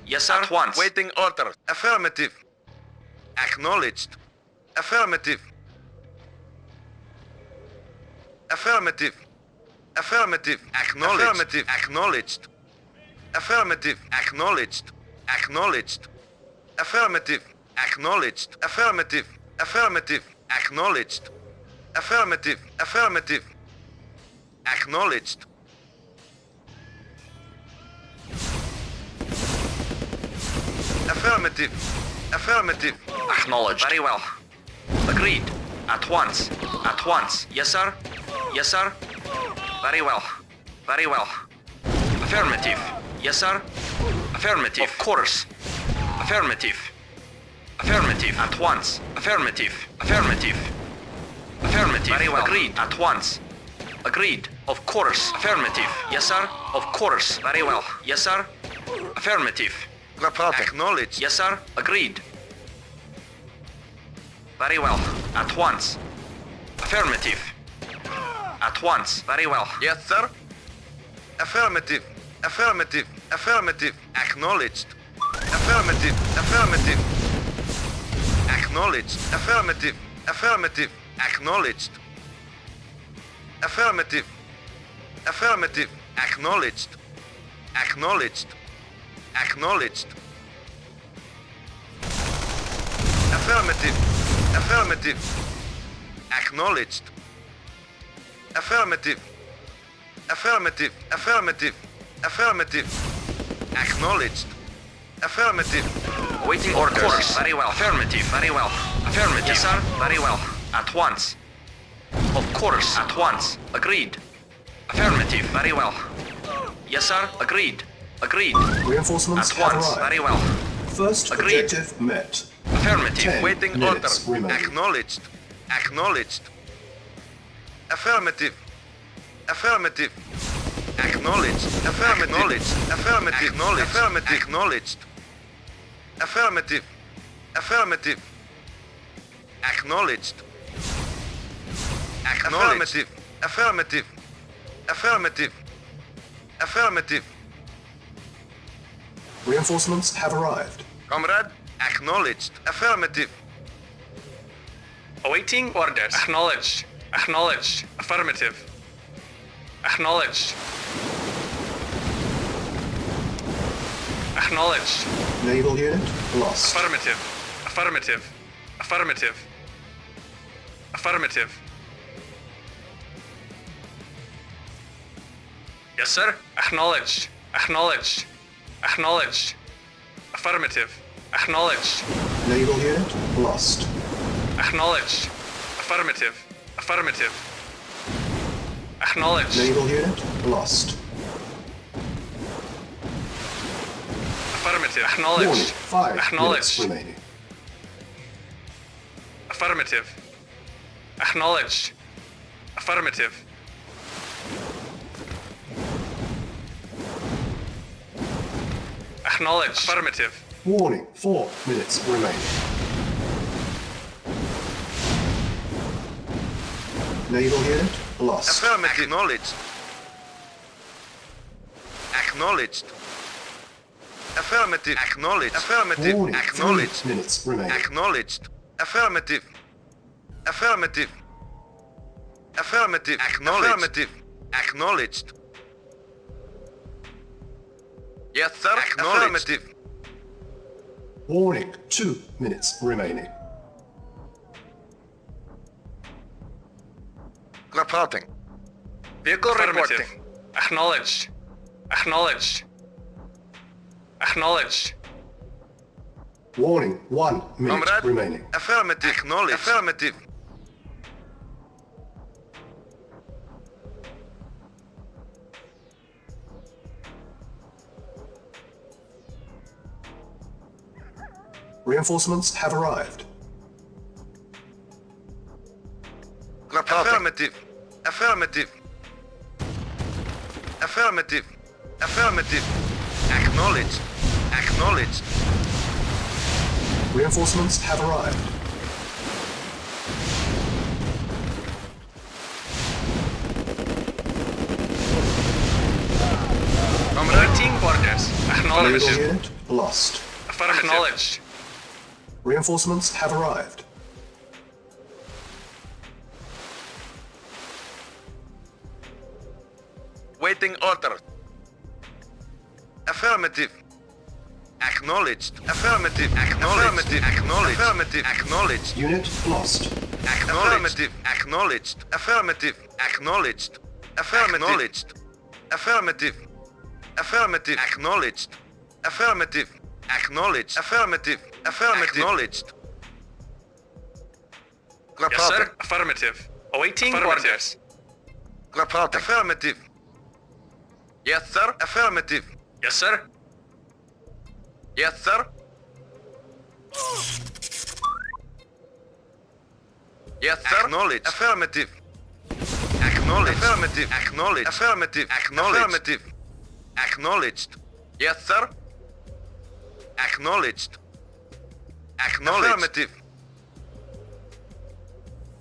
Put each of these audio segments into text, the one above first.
Yes, sir. At once. Waiting orders. Affirmative. Acknowledged. Affirmative. Affirmative. Affirmative. Acknowledged. Affirmative. Acknowledged. Affirmative. Acknowledged. Acknowledged. Affirmative. Acknowledged. Affirmative. Affirmative. Acknowledged. Affirmative. Affirmative. Acknowledged. Affirmative. Affirmative. Acknowledged. Very well. Agreed. At once. At once. Yes, sir. Yes, sir. Very well. Very well. Affirmative. Yes, sir. Affirmative. Of course. Affirmative. Affirmative. At once. Affirmative. Affirmative. Affirmative. Very well. Agreed. At once. Agreed. Of course. Affirmative. Yes, sir. Of course. Very well. Yes, sir. Affirmative. Acknowledged. Yes, sir. Agreed. Very well. At once. Affirmative. At once. Very well. Yes, sir. Affirmative. Affirmative. Affirmative. Acknowledged. Affirmative. Affirmative. Acknowledged. Affirmative. Affirmative. Acknowledged. Affirmative. Affirmative. Acknowledged. Acknowledged. Acknowledged. Affirmative. Affirmative. Acknowledged. Affirmative. Affirmative. Affirmative. Affirmative. Acknowledged. Affirmative. Awaiting orders. Of course. Very well. Affirmative. Very well. Affirmative. Yes, sir. Very well. At once. Of course. At once. Agreed. Affirmative. Very well. Yes, sir. Agreed. Agreed. Reinforcements At have once. arrived. Very well. First Agreed. objective met. Affirmative. 10 Waiting minutes order. remaining. Acknowledged. Acknowledged. Affirmative. Affirmative. Acknowledged. Affirmative. Affirmative. Affirmative. Acknowledged. Affirmative. Affirmative. Acknowledged. Affirmative. Affirmative. Affirmative. Affirmative. Reinforcements have arrived. Comrade, acknowledged. Affirmative. Awaiting orders. Acknowledged. Acknowledged. Affirmative. Acknowledged. Acknowledged. Naval unit lost. Affirmative. Affirmative. Affirmative. Affirmative. Yes, sir. Acknowledged. Acknowledged. Acknowledged. Affirmative. Acknowledged. Naval unit lost. Acknowledged. Affirmative. Affirmative. Acknowledged. Naval unit lost. Affirmative. Warning, Acknowledged. 5 minutes Acknowledged. remaining. Affirmative. Acknowledged. Affirmative. Acknowledged. Affirmative. Warning, 4 minutes remaining. Naval unit lost. Affirmative. Acknowledged. Acknowledged. Affirmative. Acknowledged. Affirmative. Warning, Acknowledged. 3 minutes remaining. Acknowledged. Affirmative. Affirmative. Affirmative. Acknowledged. Affirmative. Acknowledged. Yes, sir. Affirmative. Warning, 2 minutes remaining. Reporting. Vehicle affirmative. Acknowledged. Acknowledged. Acknowledged. Warning, 1 minute Comrade. remaining. Affirmative. Acknowledged. Affirmative. Reinforcements have arrived. Affirmative. Affirmative. Affirmative. Affirmative. Acknowledged. Acknowledged. Reinforcements have arrived. Awaiting orders. Acknowledged. Acknowledged. Middle unit lost. Affirmative. Acknowledged. Reinforcements have arrived. Waiting orders. Affirmative. Acknowledged. Affirmative. Acknowledged. Acknowledged. Affirmative. Acknowledged. Unit lost. Affirmative. Acknowledged. Affirmative. Acknowledged. Affirmative. Affirmative. Affirmative. Acknowledged. Affirmative. Acknowledged. Affirmative. Affirmative. Acknowledged. Yes, sir. Affirmative. Awaiting orders. Reporting. Affirmative. Yes, sir. Affirmative. Yes, sir. Yes, sir. Yes, sir. Acknowledge. Affirmative. Acknowledge. Affirmative. Acknowledge. Affirmative. Acknowledge. Affirmative. Acknowledged. Yes, sir. Acknowledged. Acknowledged. Affirmative.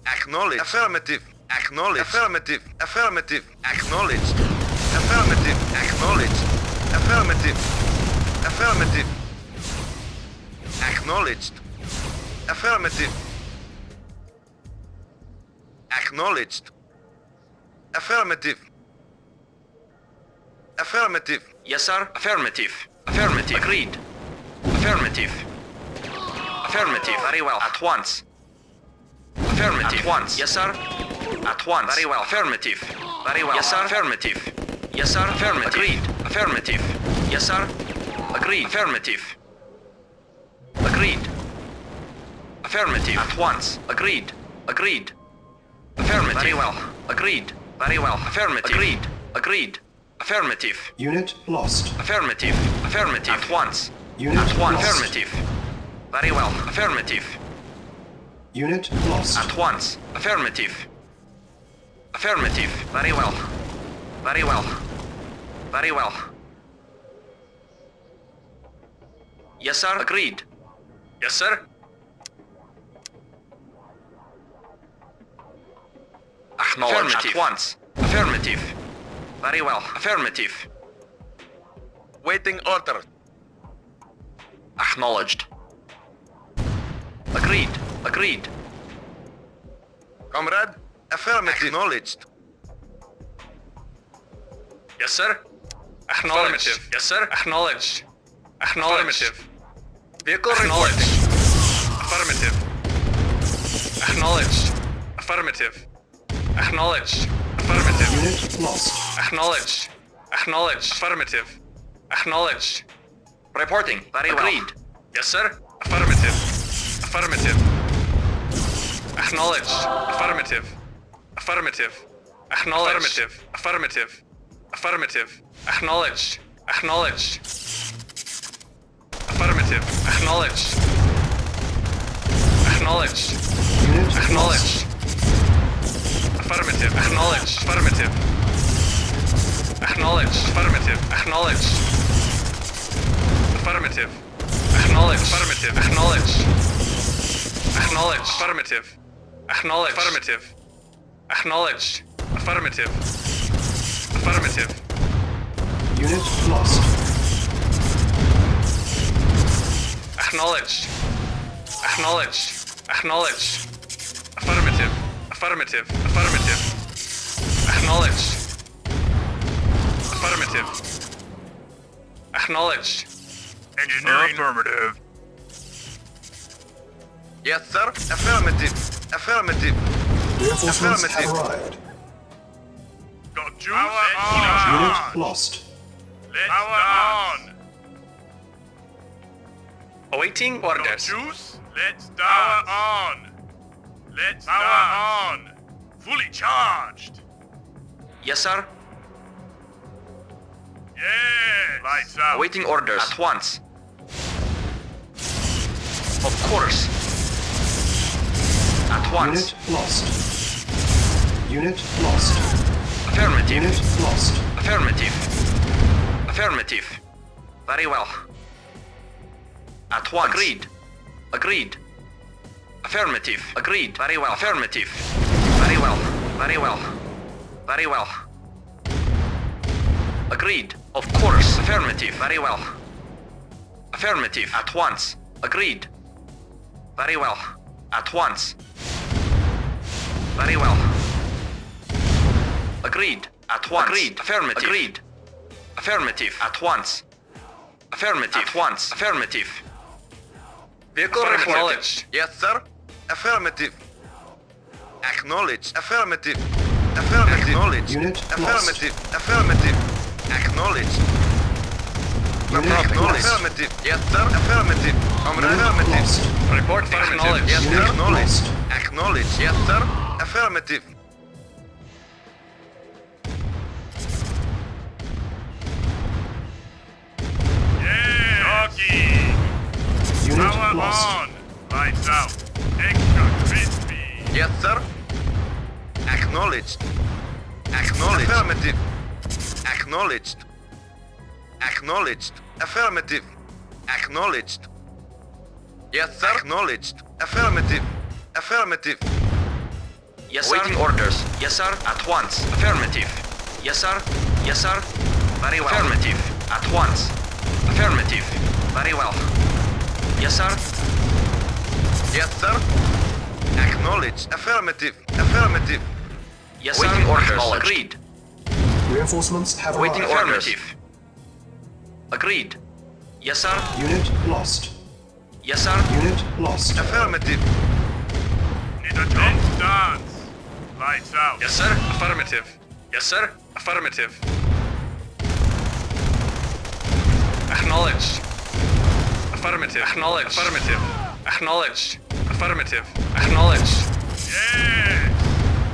Acknowledged. Affirmative. Acknowledged. Affirmative. Affirmative. Acknowledged. Affirmative. Acknowledged. Affirmative. Affirmative. Acknowledged. Affirmative. Acknowledged. Affirmative. Affirmative. Yes, sir. Affirmative. Affirmative. Agreed. Affirmative. Affirmative. Very well. At once. Affirmative. At once. Yes, sir. At once. Very well. Affirmative. Very well. Yes, sir. Affirmative. Yes, sir. Affirmative. Agreed. Affirmative. Yes, sir. Agreed. Affirmative. Agreed. Affirmative. At once. Agreed. Agreed. Affirmative. Very well. Agreed. Very well. Affirmative. Agreed. Agreed. Affirmative. Unit lost. Affirmative. Affirmative. At once. Unit At once. lost. Affirmative. Very well. Affirmative. Unit lost. At once. Affirmative. Affirmative. Very well. Very well. Very well. Yes, sir. Agreed. Yes, sir. Acknowledged. At once. Affirmative. Very well. Affirmative. Waiting order. Acknowledged. Agreed. Agreed. Comrade. Affirmative. Acknowledged. Yes, sir. Affirmative. Yes, sir. Acknowledged. Affirmative. Vehicle acknowledged. Affirmative. Acknowledged. Affirmative. Acknowledged. Affirmative. Unit lost. Acknowledged. Acknowledged. Affirmative. Acknowledged. Reporting. Very well. Agreed. Yes, sir. Affirmative. Affirmative. Acknowledged. Affirmative. Affirmative. Acknowledged. Affirmative. Affirmative. Acknowledged. Acknowledged. Affirmative. Acknowledged. Acknowledged. Unit Acknowledged. lost. Affirmative. Acknowledged. Affirmative. Acknowledged. Affirmative. Acknowledged. Affirmative. Acknowledged. Affirmative. Acknowledged. Acknowledged. Affirmative. Acknowledged. Affirmative. Acknowledged. Affirmative. Affirmative. Unit lost. Acknowledged. Acknowledged. Acknowledged. Affirmative. Affirmative. Affirmative. Acknowledged. Affirmative. Acknowledged. Engineering. Affirmative. Yes, sir. Affirmative. Affirmative. Reinforcements have Affirmative. arrived. Got juice. Let's Unit start. lost. Let's start. Awaiting Got orders. juice. Let's start. Power on. Let's power on. Fully charged. Yes, sir. Yes. Lights out. Awaiting orders. At once. Of course. At once. Unit lost. Unit lost. Affirmative. Unit lost. Affirmative. Affirmative. Very well. At once. Agreed. Agreed. Affirmative. Agreed. Very well. Affirmative. Very well. Very well. Very well. Agreed. Of course. Affirmative. Very well. Affirmative. At once. Agreed. Very well. At once. Very well. Agreed. At once. Agreed. Affirmative. Agreed. Affirmative. At once. Affirmative. At once. Affirmative. Vehicle Affirmative. acknowledged. Yes, sir. Affirmative. Acknowledged. Affirmative. Affirmative. Acknowledged. Unit Affirmative. Affirmative. Acknowledged. Unit Acknowledged. lost. Affirmative. Yes, sir. Affirmative. Unit Affirmative. lost. Report acknowledged. Yes, Unit sir. Acknowledged. lost. Acknowledged. Yes, sir. Affirmative. Yeah! Jockey! Unit Power lost. on! Lights out! Extra crispy! Yes, sir. Acknowledged. Acknowledged. Affirmative. Acknowledged. Acknowledged. Affirmative. Acknowledged. Yes, sir. Acknowledged. Affirmative. Affirmative. Yes, sir. Waiting Orders. Yes, sir. At once. Affirmative. Yes, sir. Yes, sir. Very well. Affirmative. At once. Affirmative. Very well. Yes, sir. Yes, sir. Acknowledged. Affirmative. Affirmative. Yes, sir. Waiting orders. Acknowledged. Agreed. Reinforcements have Waiting arrived. affirmative. Agreed. Yes, sir. Unit lost. Yes, sir. Unit lost. Affirmative. Need a job? Dance! Lights out! Yes, sir. Affirmative. Yes, sir. Affirmative. Acknowledged. Affirmative. Acknowledged. Affirmative. Acknowledged. Affirmative. Acknowledged. Yes!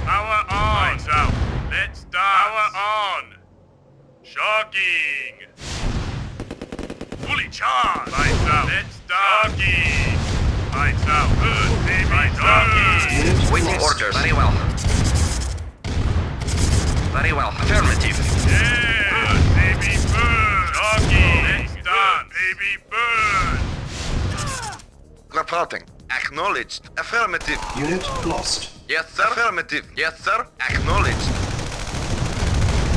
Power on! Lights out! Let's dance! Power on! Shocking! Fully charged! Lights out! Let's dance! Shocking! Lights out! Good, baby! Lights out! Unit Waiting lost. orders. Very well. Very well. Affirmative. Yeah! Good, baby! Burn! Shocking! Let's dance! Baby! Burn! Reporting. Acknowledged. Affirmative. Unit lost. Yes, sir. Affirmative. Yes, sir. Acknowledged.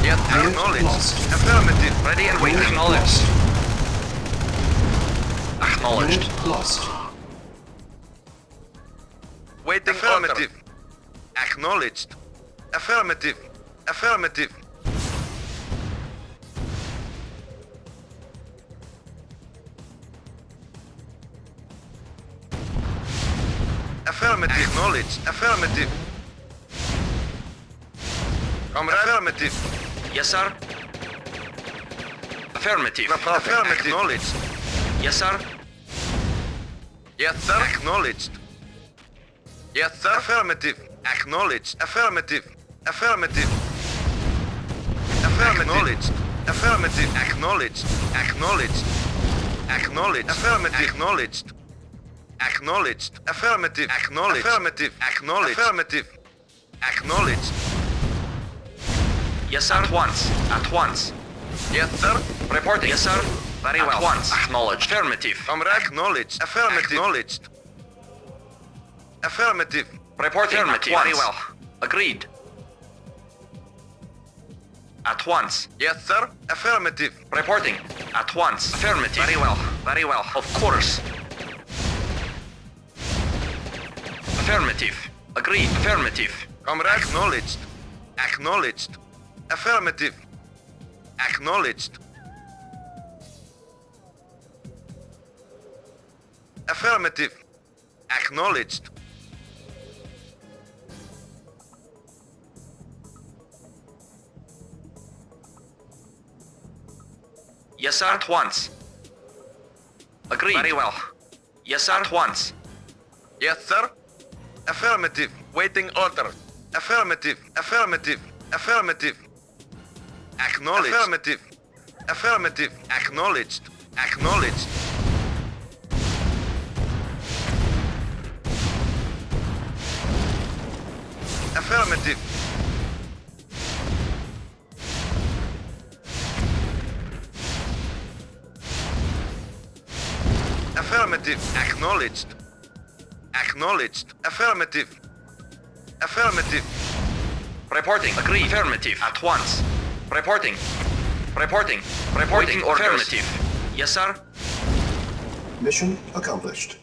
Yes, Unit acknowledged. lost. Affirmative. Ready and waiting. Unit Acknowledged. lost. Acknowledged. Unit lost. Waiting. Affirmative. Acknowledged. Affirmative. Affirmative. Affirmative. Acknowledged. Affirmative. Affirmative. Yes, sir. Affirmative. Affirmative. Acknowledged. Yes, sir. Yes, sir. Acknowledged. Yes, sir. Affirmative. Acknowledged. Affirmative. Affirmative. Affirmative. Acknowledged. Affirmative. Acknowledged. Acknowledged. Acknowledged. Affirmative. Acknowledged. Acknowledged. Affirmative. Acknowledged. Affirmative. Acknowledged. Affirmative. Acknowledged. Yes, sir. At once. At once. Yes, sir. Reporting. Yes, sir. Very well. At once. Acknowledged. Affirmative. Comrade. Acknowledged. Affirmative. Acknowledged. Affirmative. Reporting. Affirmative. Very well. Agreed. At once. Yes, sir. Affirmative. Reporting. At once. Affirmative. Very well. Very well. Of course. Affirmative. Agreed. Affirmative. Comrade. Acknowledged. Acknowledged. Affirmative. Acknowledged. Affirmative. Acknowledged. Yes, sir. At once. Agreed. Very well. Yes, sir. At once. Yes, sir. Affirmative. Waiting order. Affirmative. Affirmative. Affirmative. Acknowledged. Affirmative. Affirmative. Acknowledged. Acknowledged. Affirmative. Affirmative. Acknowledged. Acknowledged. Affirmative. Affirmative. Reporting. Agreed. Affirmative. At once. Reporting. Reporting. Reporting. Waiting orders. Affirmative. Yes, sir. Mission accomplished.